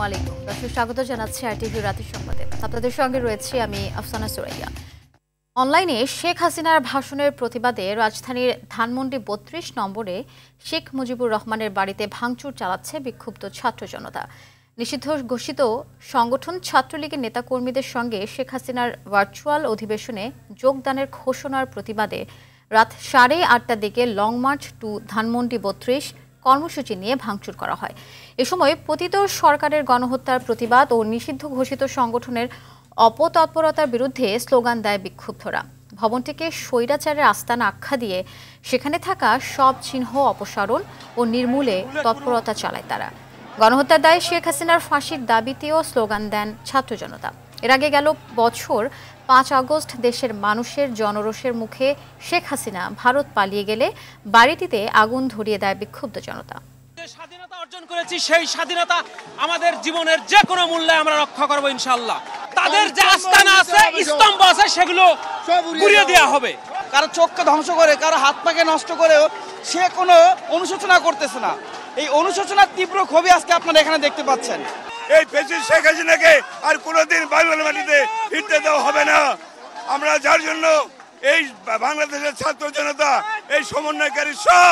আলাইকুম দর্শক, স্বাগত জানাচ্ছি আরটিভি রাতের সংবাদে। আপনাদের সঙ্গে রয়েছে আমি আফসানা সুরাইয়া। অনলাইনে শেখ হাসিনার ভাষণের প্রতিবাদে রাজধানীর ধানমন্ডি ৩২ নম্বরে শেখ মুজিবুর রহমানের বাড়িতে ভাঙচুর চালাচ্ছে বিক্ষুব্ধ ছাত্র জনতা। নিষিদ্ধ ঘোষিত সংগঠন ছাত্রলীগের নেতাকর্মীদের সঙ্গে শেখ হাসিনার ভার্চুয়াল অধিবেশনে যোগদানের ঘোষণার প্রতিবাদে রাত 8:30টার দিকে লং মার্চ টু ধানমন্ডি ৩২ কর্মসূচি নিয়ে ভাঙচুর করা হয়। এ সময় পতিত সরকারের গণহত্যার প্রতিবাদ ও নিষিদ্ধ ঘোষিত সংগঠনের অপতৎপরতার বিরুদ্ধে স্লোগান দেয় বিক্ষুব্ধরা। ভবনটিকে স্বৈরাচারের আস্তানা আখ্যা দিয়ে সেখানে থাকা সব চিহ্ন অপসারণ ও নির্মূলে তৎপরতা চালায় তারা। গণহত্যার দায়ে শেখ হাসিনার ফাঁসির দাবিতেও স্লোগান দেন ছাত্র জনতা। এর আগে গেল বছর 5 আগস্ট দেশের মানুষের জনরোষের মুখে শেখ হাসিনা ভারত পালিয়ে গেলে বাড়িটিতে আগুন ধরিয়ে দেয় বিক্ষুব্ধ জনতা। স্বাধীনতা অর্জন করেছি, সেই স্বাধীনতা আমাদের জীবনের যে কোনো মূল্যে আমরা রক্ষা করব ইনশাআল্লাহ। তাদের যে আস্তানা আছে, স্তম্ভ আছে, সেগুলো গুড়িয়ে দেওয়া হবে। কারো চোখকে ধ্বংস করে, কারো হাত পাকে নষ্ট করেও সে কোনো অনুশোচনা করতেছে না। এই অনুশোচনার তীব্র ক্ষোভে আজকে আপনারা এখানে দেখতে পাচ্ছেন। এই ফ্যাসিস্ট শেখ হাসিনাকে আর কোনোদিন বাংলার মাটিতে ফিরতে দেওয়া হবে না। আমরা যার জন্য এই বাংলাদেশের ছাত্র জনতা, এই সমন্বয়কারী সহ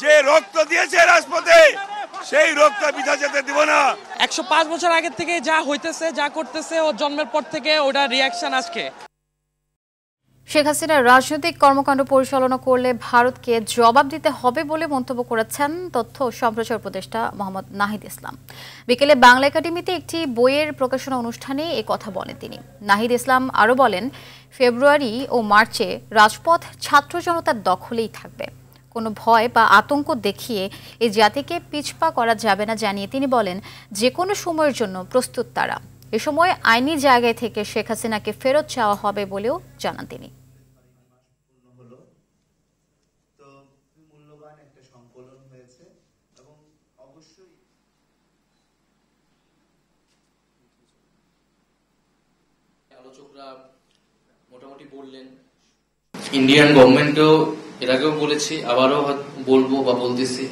যে রক্ত দিয়েছে রাজপথে, সেই রক্ত বৃথা যেতে দিব না। 105 বছর আগে থেকে যা হইতেছে, যা করতেছে, ও জন্মের পর থেকে ওটা রিয়াকশন আজকে। শেখ হাসিনা রাজনৈতিক কর্মকাণ্ড পরিচালনা করলে ভারতকে জবাব দিতে হবে বলে মন্তব্য করেছেন তথ্য ও সম্প্রচার উপদেষ্টা মোহাম্মদ নাহিদ ইসলাম। বিকেলে বাংলা একাডেমিতে একটি বইয়ের প্রকাশনা অনুষ্ঠানে এ কথা বলেন তিনি। নাহিদ ইসলাম আরও বলেন, ফেব্রুয়ারি ও মার্চে রাজপথ ছাত্র জনতার দখলেই থাকবে। কোনো ভয় বা আতঙ্ক দেখিয়ে এই জাতিকে পিছপা করা যাবে না জানিয়ে তিনি বলেন, যে কোনো সময়ের জন্য প্রস্তুত তারা। এ সময় আইনি জায়গায় থেকে শেখ হাসিনাকে ফেরত চাওয়া হবে বলেও জানান তিনি। আলোচকরা মোটামুটি বললেন, ইন্ডিয়ান গভর্নমেন্টও এর আগেও বলেছি, আবারও বলবো বা বলতেছি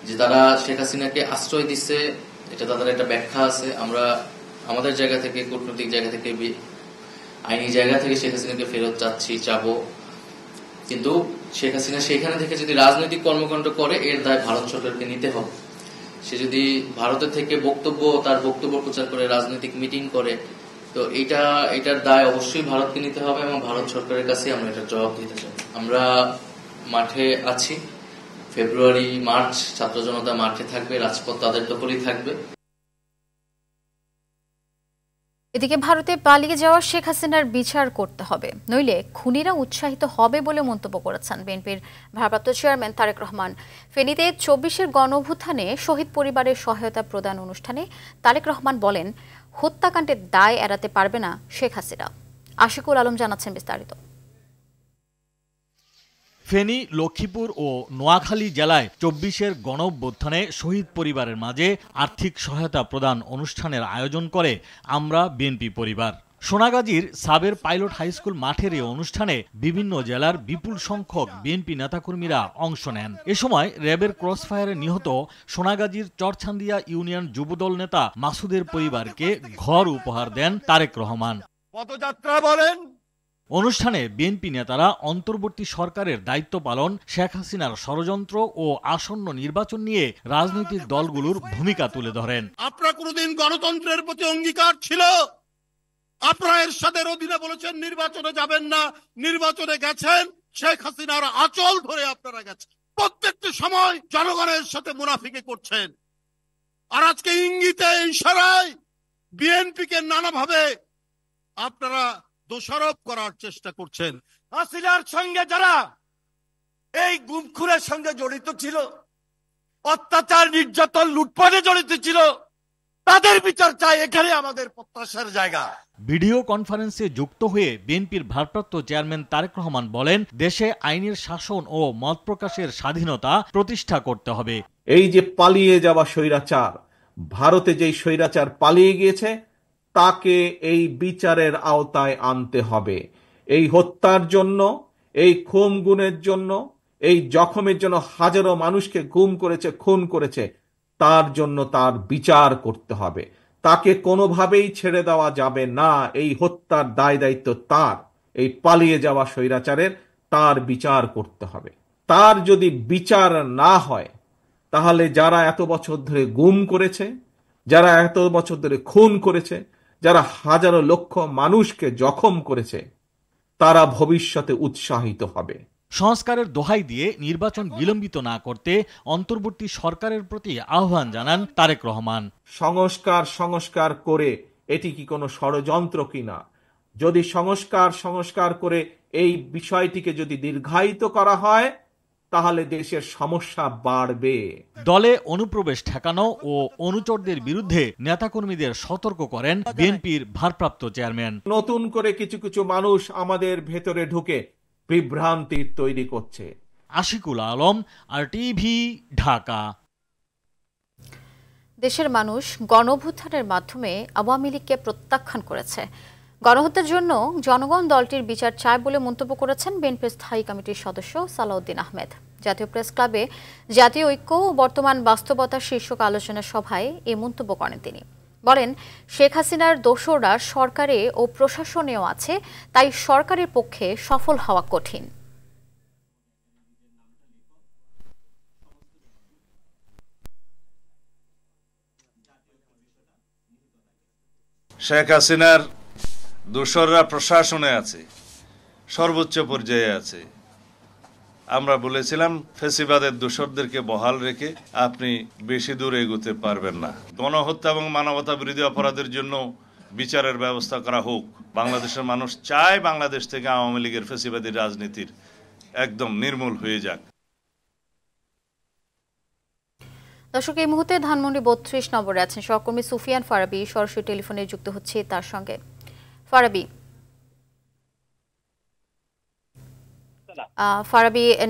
যে তারা শেখ হাসিনাকে আশ্রয় দিচ্ছে, এটা তাদের একটা ব্যাখ্যা আছে। আমরা আমাদের জায়গা থেকে, কূটনৈতিক জায়গা থেকে, আইনি জায়গা থেকে শেখ হাসিনাকে ফেরত চাবো। কিন্তু শেখ হাসিনা সেখানে থেকে যদি রাজনৈতিক কর্মকাণ্ড করে, এর দায় ভারত সরকারকে নিতে হবে। সে যদি ভারতের থেকে তার বক্তব্য প্রচার করে, রাজনৈতিক মিটিং করে, তো এটার দায় অবশ্যই ভারতকে নিতে হবে এবং ভারত সরকারের কাছে আমরা এটার জবাব দিতে চাই। আমরা মাঠে আছি, ফেব্রুয়ারি মার্চ ছাত্র জনতা মাঠে থাকবে, রাজপথ তাদের দখলেই থাকবে। এদিকে ভারতে পালিয়ে যাওয়া শেখ হাসিনার বিচার করতে হবে, নইলে খুনিরা উৎসাহিত হবে বলে মন্তব্য করেছেন বিএনপির ভারপ্রাপ্ত চেয়ারম্যান তারেক রহমান। ফেনীতে 24-এর গণঅভ্যুত্থানে শহীদ পরিবারের সহায়তা প্রদান অনুষ্ঠানে তারেক রহমান বলেন, হত্যাকাণ্ডের দায় এড়াতে পারবে না শেখ হাসিনা। আশিকুল আলম জানাচ্ছেন বিস্তারিত। ফেনী, লক্ষ্মীপুর ও নোয়াখালী জেলায় 24-এর গণঅভ্যুত্থানে শহীদ পরিবারের মাঝে আর্থিক সহায়তা প্রদান অনুষ্ঠানের আয়োজন করে আমরা বিএনপি পরিবার। সোনাগাজীর সাবের পাইলট হাইস্কুল মাঠের এই অনুষ্ঠানে বিভিন্ন জেলার বিপুল সংখ্যক বিএনপি নেতাকর্মীরা অংশ নেন। এ সময় র্যাবের ক্রসফায়ারে নিহত সোনাগাজীর চরছান্দিয়া ইউনিয়ন যুবদল নেতা মাসুদের পরিবারকে ঘর উপহার দেন তারেক রহমান। পদযাত্রা বলেন। অনুষ্ঠানে বিএনপি নেতারা অন্তর্বর্তী সরকারের দায়িত্ব পালন, শেখ হাসিনার ষড়যন্ত্র ও আসন্ন নির্বাচন নিয়ে রাজনৈতিক দলগুলোর ভূমিকা তুলে ধরেন। আপনারা কোনদিন গণতন্ত্রের প্রতি অঙ্গীকার ছিল? আপনারা এরশাদের অধীনে বলেছেন নির্বাচনে যাবেন না, নির্বাচনে গেছেন, শেখ হাসিনার আঁচল ধরে আপনারা গেছেন। প্রত্যেকটি সময় জনগণের সাথে মুনাফিকি করছেন। আর আজকে ইঙ্গিতে ইশারায় বিএনপিকে নানাভাবে আপনারা দোষারোপ করার চেষ্টা করছেন। হাসিনার সঙ্গে যারা এই গুমখুরের সঙ্গে জড়িত ছিল, অত্যাচার, নির্যাতন, লুটপাটে জড়িত ছিল, তাদের বিচার চাই। এখানে আমাদের প্রত্যাশার জায়গা। ভিডিও কনফারেন্সে যুক্ত হয়ে বিএনপির ভারপ্রাপ্ত চেয়ারম্যান তারেক রহমান বলেন, দেশে আইনের শাসন ও মত প্রকাশের স্বাধীনতা প্রতিষ্ঠা করতে হবে। এই যে পালিয়ে যাওয়া স্বৈরাচার, ভারতে যেই স্বৈরাচার পালিয়ে গিয়েছে, তাকে এই বিচারের আওতায় আনতে হবে। এই হত্যার জন্য, এই খুন গুমের জন্য, এই জখমের জন্য হাজারো মানুষকে গুম করেছে, খুন করেছে, তার জন্য তার বিচার করতে হবে। তাকে কোনোভাবেই ছেড়ে দেওয়া যাবে না। এই হত্যার দায় দায়িত্ব তার, এই পালিয়ে যাওয়া স্বৈরাচারের, তার বিচার করতে হবে। তার যদি বিচার না হয় তাহলে যারা এত বছর ধরে গুম করেছে, যারা এত বছর ধরে খুন করেছে, যারা হাজারো লক্ষ মানুষকে জখম করেছে, তারা ভবিষ্যতে উৎসাহিত হবে। সংস্কারের দোহাই দিয়ে নির্বাচন বিলম্বিত না করতে অন্তর্বর্তী সরকারের প্রতি আহ্বান জানান তারেক রহমান। সংস্কার করে এটি কি কোনো ষড়যন্ত্র কিনা? যদি সংস্কার করে এই বিষয়টিকে যদি দীর্ঘায়িত করা হয় তাহলে দেশের সমস্যা বাড়বে। দলে অনুপ্রবেশ ঠেকানো ও অনুচরদের বিরুদ্ধে নেতাকর্মীদের সতর্ক করেন বিএনপির ভারপ্রাপ্ত চেয়ারম্যান। নতুন করে কিছু মানুষ আমাদের ভেতরে ঢুকে বিভ্রান্তি তৈরি করছে। আশিকুল আলম, RTV, ঢাকা। দেশের মানুষ গণঅভ্যুত্থানের মাধ্যমে আওয়ামী লীগকে প্রত্যাখ্যান করেছে। গণহত্যার জন্য জনগণ দলটির বিচার চায় বলে মন্তব্য করেছেন বিএনপির স্থায়ী কমিটির সদস্য সালাউদ্দিন আহমেদ। জাতীয় প্রেস ক্লাবে জাতীয় ঐক্য ও বর্তমান বাস্তবতা শীর্ষক আলোচনা সভায় এই মন্তব্য করেন তিনি। বলেন, শেখ হাসিনার দোসররা সরকারে ও প্রশাসনেও আছে, তাই সরকারের পক্ষে সফল হওয়া কঠিন। শেখ হাসিনার দোসররা প্রশাসনে আছে, সর্বোচ্চ পর্যায়ে আছে। আমরা বলেছিলাম ফেসিবাদের দোসরদেরকে বহাল রেখে আপনি বেশি দূর এগোতে পারবেন না। গণহত্যা এবং মানবতা বিরোধী অপরাধের জন্য বিচারের ব্যবস্থা করা হোক। বাংলাদেশের মানুষ চায় বাংলাদেশ থেকে আওয়ামী লীগের ফেসিবাদী রাজনীতির একদম নির্মূল হয়ে যাক। দর্শক, এই মুহূর্তে ধানমন্ডি 32 নম্বরে আছেন সহকর্মী সুফিয়ান ফারাবি। সরাসরি টেলিফোনে যুক্ত হচ্ছে তার সঙ্গে। ফারাবি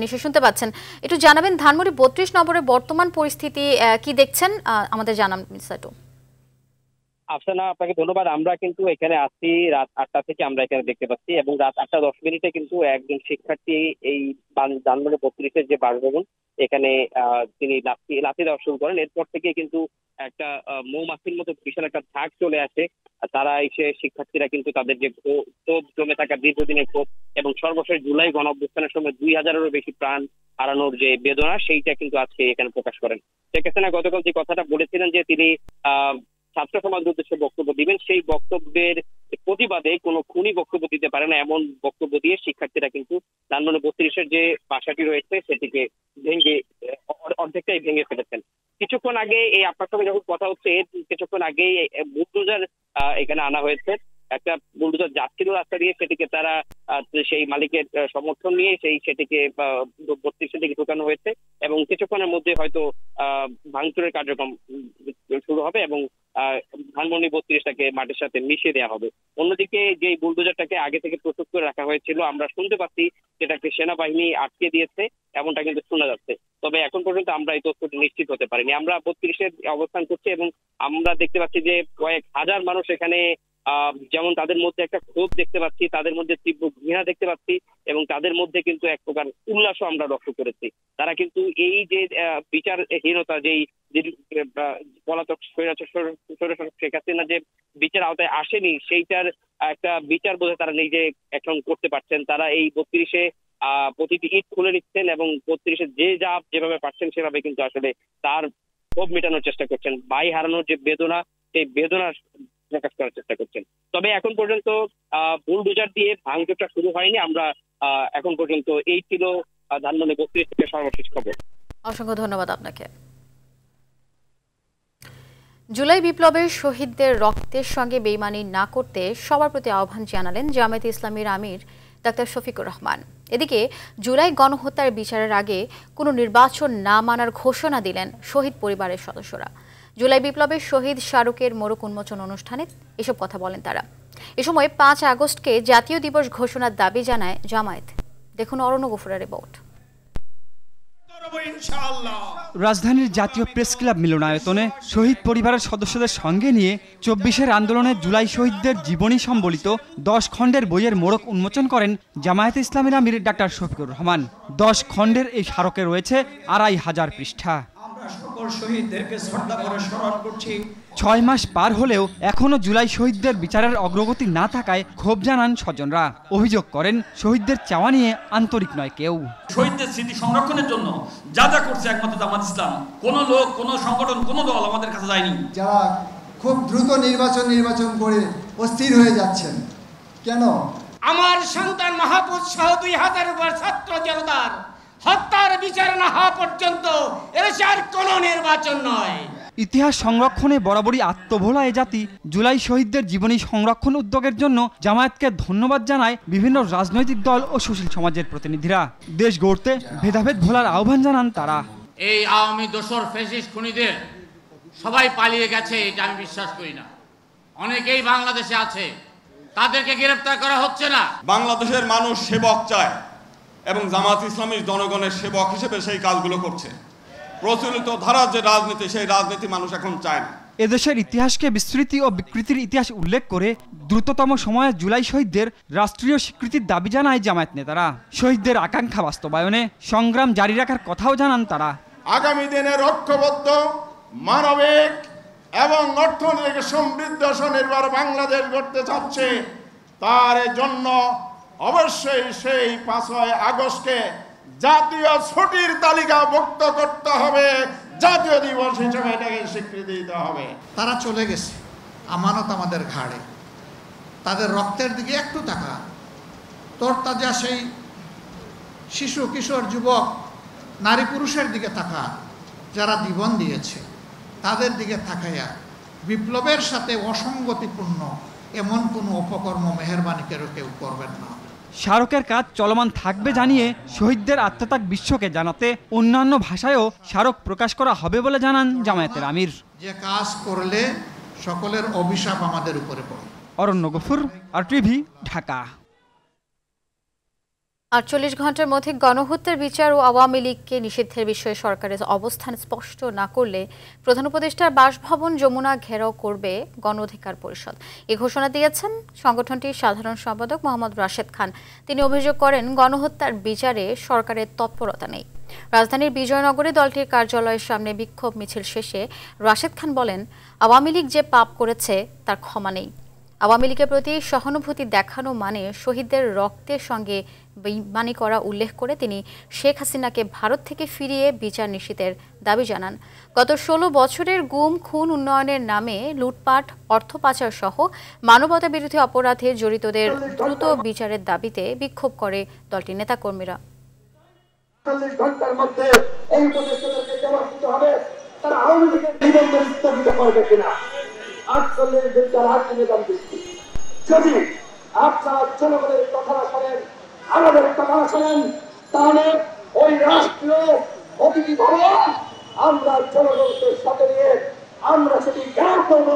নিশ্চয় শুনতে পাচ্ছেন, একটু জানাবেন ধানমন্ডি 32 নম্বরের বর্তমান পরিস্থিতি কি দেখছেন, আমাদের জানান মিসাটু। আফসানা, আপনাকে ধন্যবাদ। আমরা কিন্তু এখানে আসছি রাত 8টা থেকে, আমরা এখানে দেখতে পাচ্ছি, এবং রাত 8:10 কিন্তু একজন শিক্ষার্থী এই ধানমন্ডি 32-এর যে বাসভবন, এখানে তিনি লাথি দেওয়া শুরু করেন। এরপর থেকে কিন্তু একটা মৌমাছির মতো বিশাল একটা ঝাঁক চলে আসে। তারা এসে শিক্ষার্থীরা কিন্তু তাদের যে ক্ষোভ জমে থাকা দীর্ঘদিনের ক্ষোভ এবং সর্বশেষ জুলাই গণঅভ্যুত্থানের সময় 2000-এরও বেশি প্রাণ হারানোর যে বেদনা, সেইটা কিন্তু আজকে এখানে প্রকাশ করেন। শেখ হাসিনা গতকাল যে কথাটা বলেছিলেন যে তিনি ছাত্র সমাজের উদ্দেশ্যে বক্তব্য দিবেন, সেই বক্তব্যের প্রতিবাদে কোনো খুনি বক্তব্য দিতে পারে না, এমন বক্তব্য দিয়ে শিক্ষার্থীরা কিন্তু ধানমন্ডি 32-এর যে বাসাটি রয়েছে সেটিকে অর্ধেকটাই ভেঙে ফেলেছেন। কিছুক্ষণ আগে এই আপনার সঙ্গে যখন কথা হচ্ছে, কিছুক্ষণ আগেই বুলডোজার এখানে আনা হয়েছে। একটা বুলডোজার যাচ্ছিল রাস্তা দিয়ে, সেটিকে তারা সেই মালিকের সমর্থন নিয়ে সেটিকে 32 দিকে ঢোকানো হয়েছে, এবং কিছুক্ষণের মধ্যে হয়তো ভাঙচুরের কার্যক্রম শুরু হবে এবং ধানমন্ডি 32টাকে মাটির সাথে মিশিয়ে দেওয়া হবে। অন্যদিকে যে বুলডোজারটাকে আগে থেকে প্রস্তুত করে রাখা হয়েছিল, আমরা শুনতে পাচ্ছি সেটাকে সেনাবাহিনী আটকে দিয়েছে, এমনটা কিন্তু শোনা যাচ্ছে। তবে এখন পর্যন্ত আমরা এই তথ্যটি নিশ্চিত হতে পারিনি। আমরা 32-এর অবস্থান করছি এবং আমরা দেখতে পাচ্ছি যে কয়েক হাজার মানুষ এখানে, যেমন তাদের মধ্যে একটা ক্ষোভ দেখতে পাচ্ছি, তাদের মধ্যে তীব্র ঘৃণা দেখতে পাচ্ছি, এবং তাদের মধ্যে কিন্তু এক প্রকার উল্লাসও আমরা লক্ষ্য করেছি। তারা কিন্তু এই যে বিচারহীনতা, যেই পলাতক শেখ হাসিনা যে বিচার আওতায় আসেনি, সেইটার একটা বিচার বোধে তারা নিজে এখন করতে পারছেন। তারা এই 32-এ প্রতিটি ইট খুলে নিচ্ছেন এবং 32-এ যেভাবে পারছেন সেভাবে কিন্তু আসলে তার ক্ষোভ মেটানোর চেষ্টা করছেন। ভাই হারানোর যে বেদনা, সেই বেদনা প্রকাশ করার চেষ্টা করছেন। তবে এখন পর্যন্ত বুলডোজার দিয়ে ভাঙচুরটা শুরু হয়নি। আমরা এখন পর্যন্ত এই ছিল ধানমন্ডি 32 থেকে সর্বশেষ খবর। অসংখ্য ধন্যবাদ আপনাকে। জুলাই বিপ্লবের শহীদদের রক্তের সঙ্গে বেইমানি না করতে সবার প্রতি আহ্বান জানালেন জামায়াতে ইসলামীর আমির ডাক্তার শফিকুর রহমান। এদিকে জুলাই গণহত্যার বিচারের আগে কোনো নির্বাচন না মানার ঘোষণা দিলেন শহীদ পরিবারের সদস্যরা। জুলাই বিপ্লবের শহীদ স্মারকের মোড়ক উন্মোচন অনুষ্ঠানে এসব কথা বলেন তারা। এ সময় 5 আগস্টকে জাতীয় দিবস ঘোষণার দাবি জানায় জামায়াত। দেখুন অরণ্য গফুরের রিপোর্ট। রাজধানীর জাতীয় প্রেস ক্লাব মিলনায়তনে শহীদ পরিবারের সদস্যদের সঙ্গে নিয়ে 24-এর আন্দোলনে জুলাই শহীদদের জীবনী সম্বলিত 10 খণ্ডের বইয়ের মোড়ক উন্মোচন করেন জামায়াতে ইসলামীর আমির ডাক্তার শফিকুর রহমান। 10 খণ্ডের এই স্মারকে রয়েছে 2500 পৃষ্ঠা। সকল শহীদদেরকে শ্রদ্ধা করে স্মরণ করছি 6 মাস পার হলেও এখনও জুলাই শহীদদের বিচারের অগ্রগতি না থাকায় ক্ষোভ জানান স্বজনরা। অভিযোগ করেন শহীদদের চাওয়া নিয়ে আন্তরিক নয় কেউ। শহীদদের স্মৃতি সংরক্ষণের জন্য যা যা করছে একমাত্র জামাত ইসলাম, কোনো লোক, কোনো সংগঠন, কোনো দল আমাদের কাছে যায়নি। যারা খুব দ্রুত নির্বাচন করে অস্থির হয়ে যাচ্ছেন কেন? আমার সন্তান মাহফুজ সহ 2000 উপর ছাত্র জনতার হত্যার বিচার না হওয়া পর্যন্ত এদেশে আর কোনো নির্বাচন নয়। ইতিহাস সংরক্ষণে বরাবরই আত্মভোলা এ জাতি জুলাই শহীদদের জীবনী সংরক্ষণ উদ্যোগের জন্য জামায়াতকে ধন্যবাদ জানায় বিভিন্ন রাজনৈতিক দল ও সুশীল সমাজের প্রতিনিধিরা। দেশ গড়তে ভেদাভেদ ভোলার আহ্বান জানান তারা। এই আওয়ামী দোসর ফ্যাসিস্ট খুনিদের সবাই পালিয়ে গেছে এটা আমি বিশ্বাস করি না। অনেকেই বাংলাদেশে আছে, তাদেরকে গ্রেফতার করা হচ্ছে না। বাংলাদেশের মানুষ সেবক চায় এবং জামাত ইসলামী জনগণের সেবক হিসেবে সেই কাজগুলো করছে। প্রচলিত ধারার যে রাজনীতি, সেই রাজনীতি মানুষ এখন চায় না। এদেশের ইতিহাসকে বিস্মৃতি ও বিকৃতির ইতিহাস উল্লেখ করে দ্রুততম সময়ে জুলাই শহীদদের রাষ্ট্রীয় স্বীকৃতির দাবি জানায় জামায়াত নেতারা। শহীদদের আকাঙ্ক্ষা বাস্তবায়নে সংগ্রাম জারি রাখার কথাও জানান তারা। আগামী দিনের ঐক্যবদ্ধ, মানবিক এবং অর্থনৈতিক সমৃদ্ধ স্বনির্ভর বাংলাদেশ গড়তে চাচ্ছে। তার জন্য অবশ্যই সেই 5ই আগস্টকে জাতীয় ছুটির তালিকাভুক্ত করতে হবে, জাতীয় দিবস হিসেবে এটাকে স্বীকৃতি দিতে হবে। তারা চলে গেছে, আমানত আমাদের ঘাড়ে। তাদের রক্তের দিকে একটু তাকা, তরতাজা সেই শিশু, কিশোর, যুবক, নারী পুরুষের দিকে তাকা, যারা জীবন দিয়েছে তাদের দিকে তাকাইয়া বিপ্লবের সাথে অসঙ্গতিপূর্ণ এমন কোনো অপকর্ম মেহেরবানি কেউ করবেন না। স্মারকের কাজ চলমান থাকবে জানিয়ে শহীদদের আত্মত্যাগ বিশ্বকে জানাতে অন্যান্য ভাষায়ও স্মারক প্রকাশ করা হবে বলে জানান জামায়াতের আমির। যে কাজ করলে সকলের অভিশাপ আমাদের উপরে পড়ে। অরণ্য গফুর, RTV, ঢাকা। 48 ঘন্টার মধ্যে গণহত্যার বিচার ও আওয়ামী লীগকে নিষিদ্ধের বিষয়ে সরকারের অবস্থান স্পষ্ট না করলে প্রধান উপদেষ্টার বাসভবন যমুনা ঘেরাও করবে গণ অধিকার পরিষদ। এ ঘোষণা দিয়েছেন সংগঠনটির সাধারণ সম্পাদক মোহাম্মদ রাশেদ খান। তিনি অভিযোগ করেন গণহত্যার বিচারে সরকারের তৎপরতা নেই। রাজধানীর বিজয়নগরে দলটির কার্যালয়ের সামনে বিক্ষোভ মিছিল শেষে রাশেদ খান বলেন, আওয়ামী লীগ যে পাপ করেছে তার ক্ষমা নেই। আওয়ামী লীগের প্রতি সহানুভূতি দেখানো মানে শহীদদের রক্তের সঙ্গে বেইমানি করা উল্লেখ করে তিনি শেখ হাসিনাকে ভারত থেকে ফিরিয়ে বিচার নিশ্চিতের দাবি জানান। গত 16 বছরের গুম, খুন, উন্নয়নের নামে লুটপাট, অর্থ পাচার সহ মানবতা বিরোধী অপরাধে জড়িতদের দ্রুত বিচারের দাবিতে বিক্ষোভ করে দলটির নেতাকর্মীরা। 48 ঘন্টার মধ্যে এই উপদেষ্টাদেরকে জবাব দিতে হবে তারা আওয়ামী লীগের নিবন্ধন স্থগিত করবে কিনা। 48 ঘন্টার আন্দোলন দিচ্ছি। যদি আপনারা জনগণের কথা শোনেন, আমাদের কথা শোনেন, তাহলে ওই রাষ্ট্রীয় অতিথি ভবন আমরা জনগণকে সাথে নিয়ে আমরা সেটি ঘেরাও করব।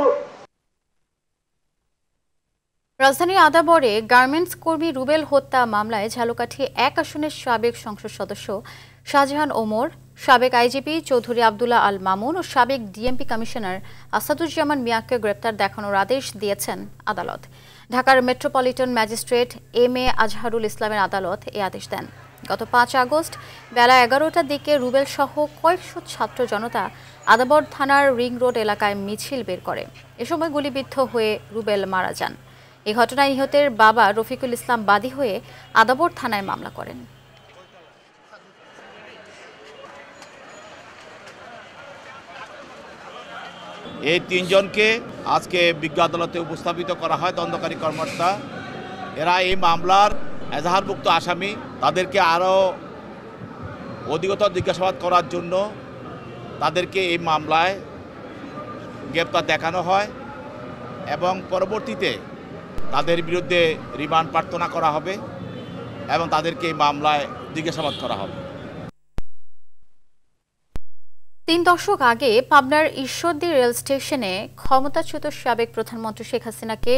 রাজধানীর আদাবরে গার্মেন্টস কর্মী রুবেল হত্যা মামলায় ঝালকাঠি 1 আসনের সাবেক সংসদ সদস্য শাহজাহান ওমর, সাবেক আইজিপি চৌধুরী আব্দুল্লাহ আল মামুন ও সাবেক ডিএমপি কমিশনার আসাদুজ্জামান মিয়াকে গ্রেপ্তার দেখানোর আদেশ দিয়েছেন আদালত। ঢাকার মেট্রোপলিটন ম্যাজিস্ট্রেট MA আজহারুল ইসলামের আদালত এই আদেশ দেন। গত 5 আগস্ট বেলা 11টার দিকে রুবেল সহ কয়েকশো ছাত্র জনতা আদাবর থানার রিং রোড এলাকায় মিছিল বের করে। এ সময় গুলিবিদ্ধ হয়ে রুবেল মারা যান। এই ঘটনায় নিহতের বাবা রফিকুল ইসলাম বাদী হয়ে আদাবর থানায় মামলা করেন। এই 3 জনকে আজকে বিজ্ঞ আদালতে উপস্থাপিত করা হয় তদন্তকারী কর্মকর্তা। এরা এই মামলার এজাহারভুক্ত আসামি। তাদেরকে আরও অধিকতর জিজ্ঞাসাবাদ করার জন্য তাদেরকে এই মামলায় গ্রেপ্তার দেখানো হয় এবং পরবর্তীতে তাদের বিরুদ্ধে রিমান্ড প্রার্থনা করা হবে এবং তাদেরকে এই মামলায় জিজ্ঞাসাবাদ করা হবে। 3 দশক আগে পাবনার ঈশ্বরদী রেল স্টেশনে ক্ষমতাচ্যুত সাবেক প্রধানমন্ত্রী শেখ হাসিনাকে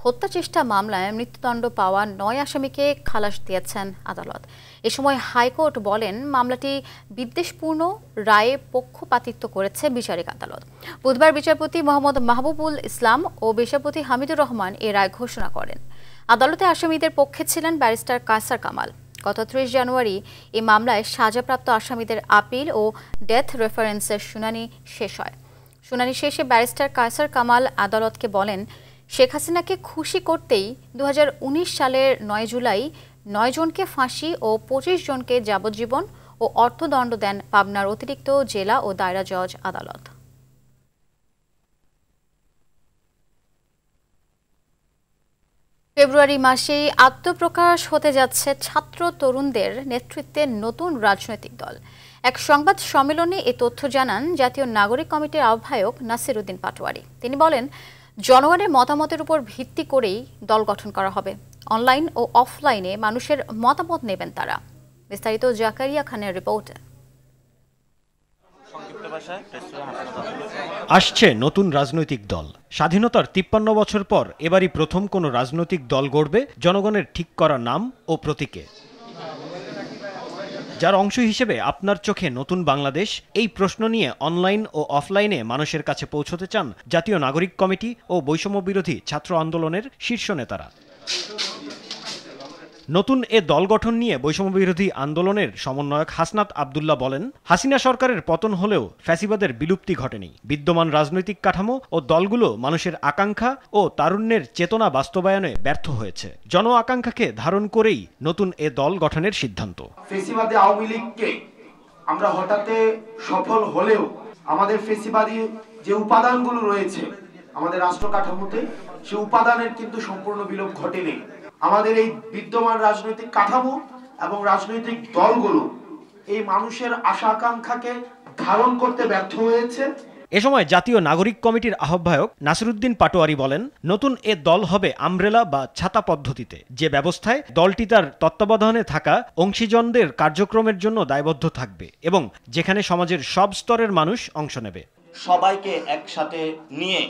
হত্যা চেষ্টা মামলায় মৃত্যুদণ্ড পাওয়া 9 আসামিকে খালাস দিয়েছেন আদালত। এ সময় হাইকোর্ট বলেন মামলাটি বিদ্বেষপূর্ণ রায়ে পক্ষপাতিত্ব করেছে বিচারিক আদালত। বুধবার বিচারপতি মোহাম্মদ মাহবুবুল ইসলাম ও বিচারপতি হামিদুর রহমান এ রায় ঘোষণা করেন। আদালতে আসামিদের পক্ষে ছিলেন ব্যারিস্টার কায়সার কামাল। গত 30 জানুয়ারি এই মামলায় সাজাপ্রাপ্ত আসামিদের আপিল ও ডেথ রেফারেন্সের শুনানি শেষ হয়। শুনানি শেষে ব্যারিস্টার কায়সার কামাল আদালতকে বলেন, শেখ হাসিনাকে খুশি করতেই 2019 সালের 9 জুলাই 9 জনকে ফাঁসি ও 25 জনকে যাবজ্জীবন ও অর্থদণ্ড দেন পাবনার অতিরিক্ত জেলা ও দায়রা জজ আদালত। ফেব্রুয়ারি মাসেই আত্মপ্রকাশ হতে যাচ্ছে ছাত্র তরুণদের নেতৃত্বে নতুন রাজনৈতিক দল। এক সংবাদ সম্মেলনে এ তথ্য জানান জাতীয় নাগরিক কমিটির আহ্বায়ক নাসির উদ্দিন পাটোয়ারি। তিনি বলেন, জনগণের মতামতের উপর ভিত্তি করেই দল গঠন করা হবে। অনলাইন ও অফলাইনে মানুষের মতামত নেবেন তারা। বিস্তারিত জাকারিয়া খানের রিপোর্টে। আসছে নতুন রাজনৈতিক দল। স্বাধীনতার 53 বছর পর এবারই প্রথম কোনো রাজনৈতিক দল গড়বে জনগণের ঠিক করা নাম ও প্রতীকে, যার অংশ হিসেবে আপনার চোখে নতুন বাংলাদেশ এই প্রশ্ন নিয়ে অনলাইন ও অফলাইনে মানুষের কাছে পৌঁছতে চান জাতীয় নাগরিক কমিটি ও বৈষম্য বিরোধী ছাত্র আন্দোলনের শীর্ষ নেতারা। নতুন এ দল গঠন নিয়ে বৈষম্য বিরোধী আন্দোলনের সমন্বয়ক হাসনাত আব্দুল্লাহ বলেন, হাসিনা সরকারের পতন হলেও ফ্যাসিবাদের বিলুপ্তি ঘটেনি। বিদ্যমান রাজনৈতিক কাঠামো ও দলগুলো মানুষের আকাঙ্ক্ষা ও তারুণ্যের চেতনা বাস্তবায়নে ব্যর্থ হয়েছে। জন আকাঙ্ক্ষাকে ধারণ করেই নতুন এ দল গঠনের সিদ্ধান্ত। ফ্যাসিবাদী আওয়ামী লীগকে আমরা হঠাতে সফল হলেও আমাদের ফ্যাসিবাদী যে উপাদানগুলো রয়েছে আমাদের রাষ্ট্র কাঠামোতে, সেই উপাদানের কিন্তু সম্পূর্ণ বিলোপ ঘটেনি। আমাদের এই বিদ্যমান রাজনৈতিক কাঠামো এবং রাজনৈতিক দলগুলো এই মানুষের আশা আকাঙ্ক্ষাকে ধারণ করতে ব্যর্থ হয়েছে। এ সময় জাতীয় নাগরিক কমিটির আহ্বায়ক নাসির উদ্দিন পাটোয়ারি বলেন, নতুন এ দল হবে আমব্রেলা বা ছাতা পদ্ধতিতে, যে ব্যবস্থায় দলটি তার তত্ত্বাবধানে থাকা অংশীজনদের কার্যক্রমের জন্য দায়বদ্ধ থাকবে এবং যেখানে সমাজের সব স্তরের মানুষ অংশ নেবে। সবাইকে একসাথে নিয়ে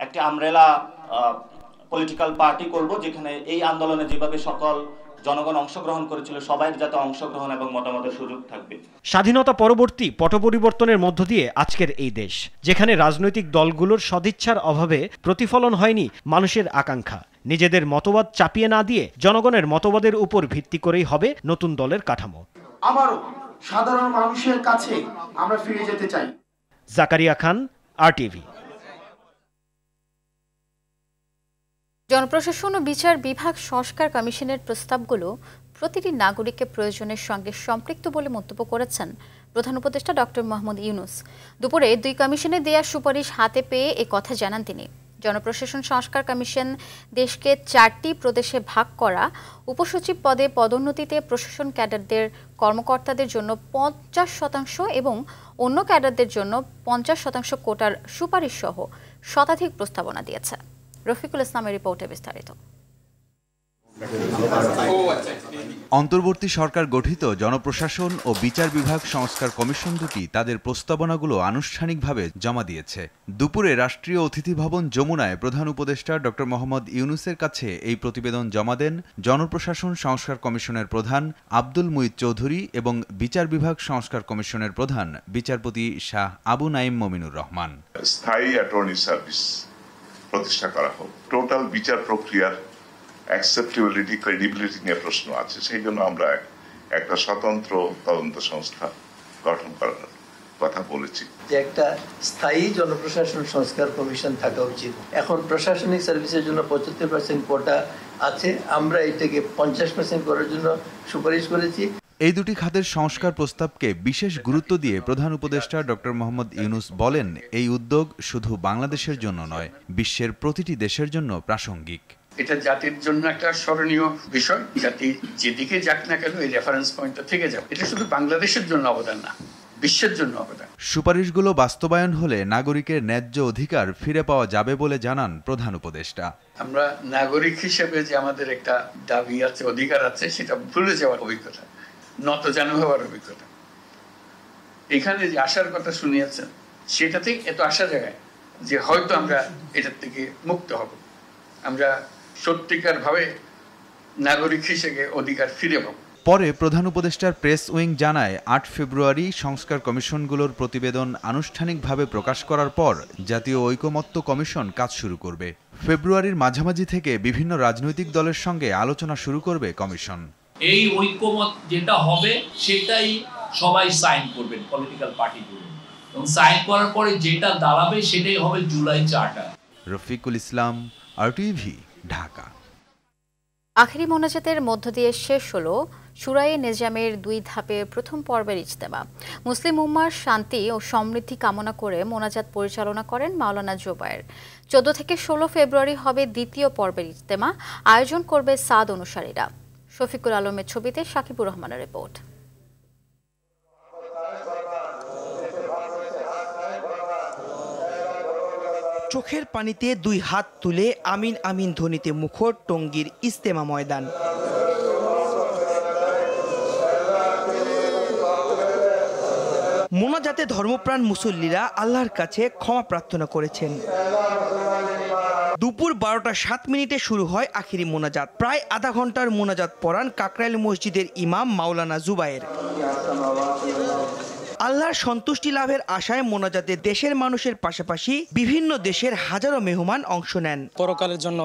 একটি আমব্রেলা পলিটিক্যাল পার্টি করব, যেখানে এই আন্দোলনে যেভাবে সকল জনগণ অংশগ্রহণ করেছিল সবাই যাতে অংশগ্রহণ এবং মতামতের সুযোগ থাকবে। স্বাধীনতা পরবর্তী পট পরিবর্তনের মধ্য দিয়ে আজকের এই দেশ, যেখানে রাজনৈতিক দলগুলোর সদিচ্ছার অভাবে প্রতিফলন হয়নি মানুষের আকাঙ্ক্ষা। নিজেদের মতবাদ চাপিয়ে না দিয়ে জনগণের মতবাদের উপর ভিত্তি করেই হবে নতুন দলের কাঠামো। আমারও সাধারণ মানুষের কাছে আমরা ফিরে যেতে চাই। জাকারিয়া খান, RTV। জনপ্রশাসন ও বিচার বিভাগ সংস্কার কমিশনের প্রস্তাবগুলো প্রতিটি নাগরিককে প্রয়োজনের সঙ্গে সম্পৃক্ত বলে মন্তব্য করেছেন প্রধান উপদেষ্টা ডক্টর মোহাম্মদ ইউনূস। দুপুরে 2 কমিশনে দেয়া সুপারিশ হাতে পেয়ে এ কথা জানান তিনি। জনপ্রশাসন সংস্কার কমিশন দেশকে 4টি প্রদেশে ভাগ করা, উপসচিব পদে পদোন্নতিতে প্রশাসন ক্যাডারদের কর্মকর্তাদের জন্য 50% এবং অন্য ক্যাডারদের জন্য 50% কোটার সুপারিশ সহ শতাধিক প্রস্তাবনা দিয়েছে। রফিকুল ইসলামের রিপোর্টে বিস্তারিত। অন্তর্বর্তী সরকার গঠিত জনপ্রশাসন ও বিচার বিভাগ সংস্কার কমিশন দুটি তাদের প্রস্তাবনাগুলো আনুষ্ঠানিকভাবে জমা দিয়েছে। দুপুরে রাষ্ট্রীয় অতিথি ভবন যমুনায় প্রধান উপদেষ্টা ডক্টর মোহাম্মদ ইউনূসের কাছে এই প্রতিবেদন জমা দেন জনপ্রশাসন সংস্কার কমিশনের প্রধান আব্দুল মুঈদ চৌধুরী এবং বিচার বিভাগ সংস্কার কমিশনের প্রধান বিচারপতি শাহ আবু নাঈম মমিনুর রহমান। স্থায়ী অ্যাটর্নি সার্ভিস প্রতিষ্ঠা করা হোক। টোটাল বিচার প্রক্রিয়ার অ্যাকসেপ্টেবিলিটি, ক্রেডিবিলিটি নিয়ে প্রশ্ন আছে, সেই জন্য আমরা একটা স্বতন্ত্র তদন্ত সংস্থা গঠন করার কথা বলেছি। যে একটা স্থায়ী জনপ্রশাসন সংস্কার কমিশন থাকা উচিত। এখন প্রশাসনিক সার্ভিসের জন্য 75% কোটা আছে, আমরা এটাকে 50% করার জন্য সুপারিশ করেছি। এই দুটি খাতের সংস্কার প্রস্তাবকে বিশেষ গুরুত্ব দিয়ে প্রধান উপদেষ্টা ডক্টর মোহাম্মদ ইউনূস বলেন, এই উদ্যোগ শুধু বাংলাদেশের জন্য নয়, বিশ্বের প্রতিটি দেশের জন্য প্রাসঙ্গিক। এটা জাতির জন্য একটা স্মরণীয় বিষয়। জাতি যেদিকে যাক না কেন এই রেফারেন্স পয়েন্টটা থেকে যাবে। এটা শুধু বাংলাদেশের জন্য অবদান না, বিশ্বের জন্য অবদান। সুপারিশগুলো বাস্তবায়ন হলে নাগরিকের ন্যায্য অধিকার ফিরে পাওয়া যাবে বলে জানান প্রধান উপদেষ্টা। আমরা নাগরিক হিসেবে যে আমাদের একটা দাবি আছে, অধিকার আছে, সেটা ভুলে যাওয়ার অভিজ্ঞতা, নতজানু হওয়ার অভিজ্ঞতা। এখানে যে আশার কথা শুনিয়েছেন, সেটাতেই এত আশা জায়গায় যে হয়তো আমরা এটার থেকে মুক্ত হব, আমরা সত্যিকার ভাবে নাগরিক হিসেবে অধিকার ফিরে পাব। পরে প্রধান উপদেষ্টার প্রেস উইং জানায়, 8 ফেব্রুয়ারি সংস্কার কমিশনগুলোর প্রতিবেদন আনুষ্ঠানিকভাবে প্রকাশ করার পর জাতীয় ঐকমত্য কমিশন কাজ শুরু করবে। ফেব্রুয়ারির মাঝামাঝি থেকে বিভিন্ন রাজনৈতিক দলের সঙ্গে আলোচনা শুরু করবে কমিশন। এই ঐকমত যেটা হবে সেটাই সবাই সাইন করবেন, পলিটিক্যাল পার্টিগুলো। এবং সাইন করার পরে যেটা দাঁড়াবে সেটাই হবে জুলাই চার্টার। রফিকুল ইসলাম, RTV, ঢাকা। আখেরি মোনাজাতের মধ্য দিয়ে শেষ হলো শুরায়ে নেজামের 2 ধাপের প্রথম পর্বের ইজতেমা। মুসলিম উম্মার শান্তি ও সমৃদ্ধি কামনা করে মোনাজাত পরিচালনা করেন মাওলানা জুবায়ের। 14 থেকে 16 ফেব্রুয়ারি হবে দ্বিতীয় পর্বের ইজতেমা, আয়োজন করবে সাদ অনুসারীরা। শফিকুল আলমের ছবিতে সাকিবুর রহমানের রিপোর্ট। চোখের পানিতে 2 হাত তুলে আমিন আমিন ধ্বনিতে মুখর টঙ্গীর ইজতেমা ময়দান। মোনাজাতে ধর্মপ্রাণ মুসল্লিরা আল্লাহর কাছে ক্ষমা প্রার্থনা করেছেন। দুপুর 12টা 7 মিনিটে শুরু হয় আখিরি মোনাজাত। প্রায় আধা ঘন্টার মোনাজাত পড়ান কাকরাইল মসজিদের ইমাম মাওলানা জুবায়ের। আল্লাহর সন্তুষ্টি লাভের আশায় মোনাজাতে দেশের মানুষের পাশাপাশি বিভিন্ন দেশের হাজারো মেহমান অংশ নেন। পরকালের জন্য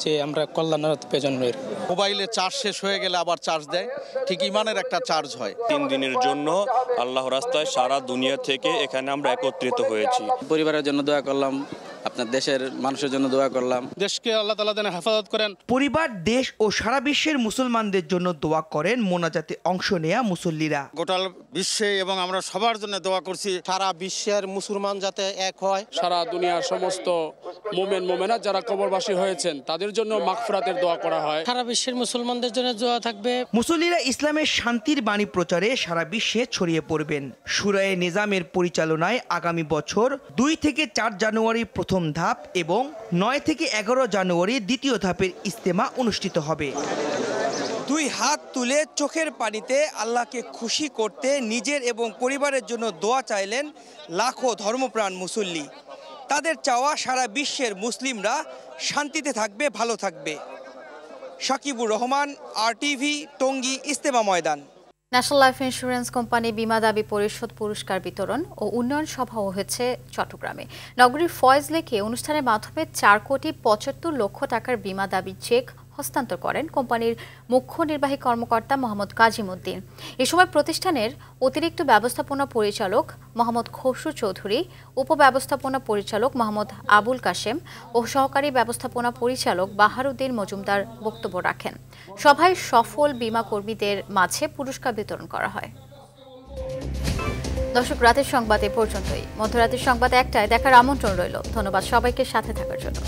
যে আমরা কল্যাণরত পেজনের মোবাইলে চার্জ শেষ হয়ে গেলে আবার চার্জ দেয়, ঠিক ইমানের একটা চার্জ হয়। 3 দিনের জন্য আল্লাহর রাস্তায় সারা দুনিয়া থেকে এখানে আমরা একত্রিত হয়েছি। পরিবারের জন্য দোয়া করলাম, আপনার দেশের মানুষের জন্য দোয়া করলাম। দেশকে আল্লাহ তাআলা যেন হেফাজত করেন। পরিবার, দেশ ও সারা বিশ্বের মুসলমানদের জন্য দোয়া করেন মোনাজাতে অংশ নেয়া মুসল্লিরা। গোটা বিশ্বে এবং আমরা সবার জন্য দোয়া করছি সারা বিশ্বের মুসলমান যাতে এক হয়, সারা দুনিয়ার সমস্ত মুমিন মুমিনাত যারা কবরবাসী হয়েছেন তাদের জন্য মাগফিরাতের দোয়া করা হয়। সারা বিশ্বের মুসলমানদের জন্য দোয়া থাকবে। মুসল্লিরা ইসলামের শান্তির বাণী প্রচারে সারা বিশ্বে ছড়িয়ে পড়বেন। শুরায়ে নিজামের পরিচালনায় আগামী বছর 2 থেকে 4 জানুয়ারি প্রথম ধাপ এবং 9 থেকে 11 জানুয়ারি দ্বিতীয় ধাপের ইজতেমা অনুষ্ঠিত হবে। 2 হাত তুলে চোখের পানিতে আল্লাহকে খুশি করতে নিজের এবং পরিবারের জন্য দোয়া চাইলেন লাখো ধর্মপ্রাণ মুসল্লি। তাদের চাওয়া সারা বিশ্বের মুসলিমরা শান্তিতে থাকবে, ভালো থাকবে। সাকিবুর রহমান, RTV, টঙ্গী ইজতেমা ময়দান। ন্যাশনাল লাইফ ইন্স্যুরেন্স কোম্পানি বিমা দাবি পরিশোধ পুরস্কার বিতরণ ও উন্নয়ন সভাও হয়েছে চট্টগ্রামে। নগরীর ফয়েজ লেকে অনুষ্ঠানের মাধ্যমে 4 কোটি 75 লক্ষ টাকার বিমা দাবি চেক হস্তান্তর করেন কোম্পানির মুখ্য নির্বাহী কর্মকর্তা মোহাম্মদ কাজিম উদ্দিন। এ সময় প্রতিষ্ঠানের অতিরিক্ত ব্যবস্থাপনা পরিচালক মোহাম্মদ খসরু চৌধুরী, উপব্যবস্থাপনা পরিচালক মোহাম্মদ আবুল কাশেম ও সহকারী ব্যবস্থাপনা পরিচালক বাহারুদ্দিন মজুমদার বক্তব্য রাখেন। সভায় সফল বিমা কর্মীদের মাঝে পুরস্কার বিতরণ করা হয়। দর্শক, রাতের সংবাদ এ পর্যন্তই। মধ্যরাতের সংবাদ 1টায় দেখার আমন্ত্রণ রইল। ধন্যবাদ সবাইকে সাথে থাকার জন্য।